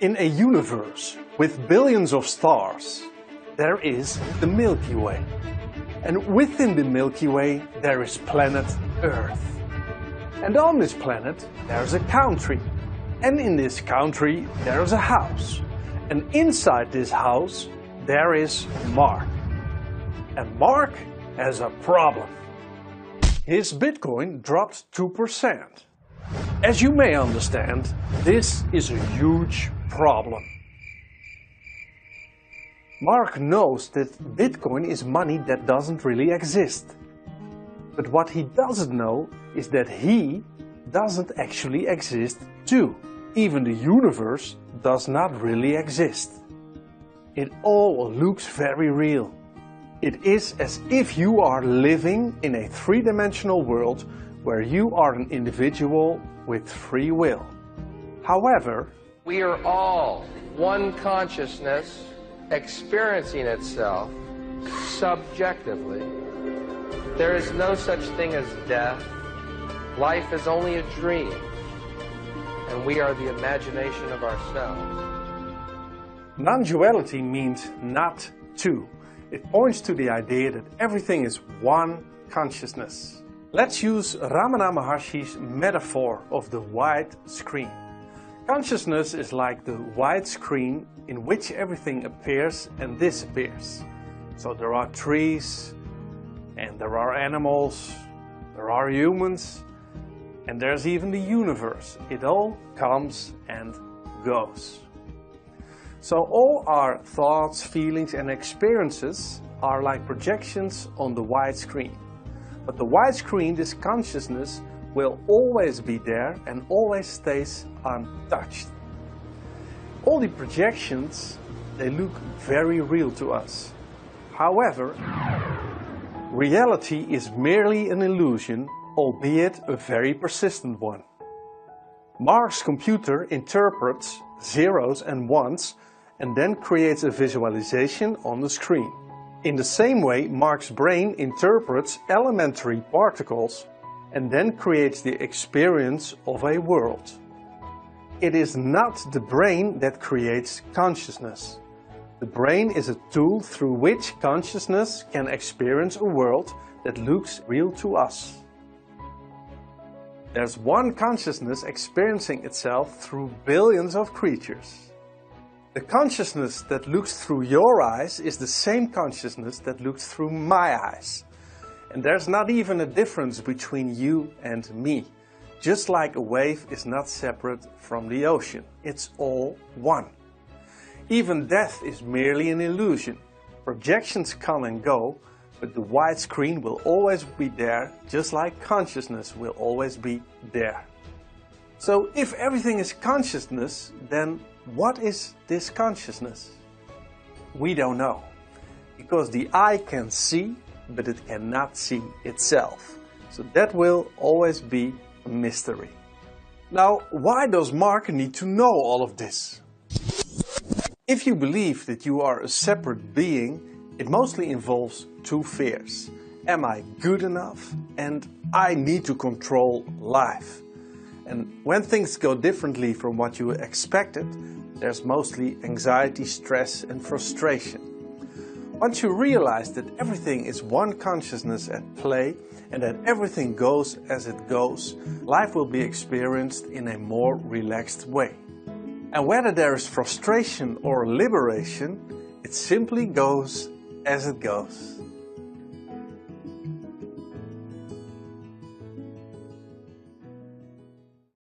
In a universe with billions of stars, there is the Milky Way. And within the Milky Way there is planet Earth. And on this planet there's a country. And in this country there is a house. And inside this house there is Mark. And Mark has a problem. His Bitcoin dropped 2%. As you may understand, this is a huge problem. Mark knows that Bitcoin is money that doesn't really exist. But what he doesn't know is that he doesn't actually exist too. Even the universe does not really exist. It all looks very real. It is as if you are living in a three-dimensional world where you are an individual with free will. However, we are all one consciousness experiencing itself subjectively. There is no such thing as death. Life is only a dream, and we are the imagination of ourselves. Non-duality means not two. It points to the idea that everything is one consciousness. Let's use Ramana Maharshi's metaphor of the wide screen. Consciousness is like the wide screen in which everything appears and disappears. So there are trees, and there are animals, there are humans, and there's even the universe. It all comes and goes. So all our thoughts, feelings and experiences are like projections on the wide screen. But the wide screen, this consciousness, will always be there and always stays untouched. All the projections, they look very real to us. However, reality is merely an illusion, albeit a very persistent one. Mark's computer interprets zeros and ones and then creates a visualization on the screen. In the same way, Mark's brain interprets elementary particles and then creates the experience of a world. It is not the brain that creates consciousness. The brain is a tool through which consciousness can experience a world that looks real to us. There's one consciousness experiencing itself through billions of creatures. The consciousness that looks through your eyes is the same consciousness that looks through my eyes. And there's not even a difference between you and me. Just like a wave is not separate from the ocean. It's all one. Even death is merely an illusion. Projections come and go, but the wide screen will always be there, just like consciousness will always be there. So if everything is consciousness, then what is this consciousness? We don't know. Because the eye can see, but it cannot see itself. So that will always be a mystery. Now, why does Mark need to know all of this? If you believe that you are a separate being, it mostly involves two fears. Am I good enough? And I need to control life. And when things go differently from what you expected, there's mostly anxiety, stress and frustration. Once you realize that everything is one consciousness at play and that everything goes as it goes, life will be experienced in a more relaxed way. And whether there is frustration or liberation, it simply goes as it goes.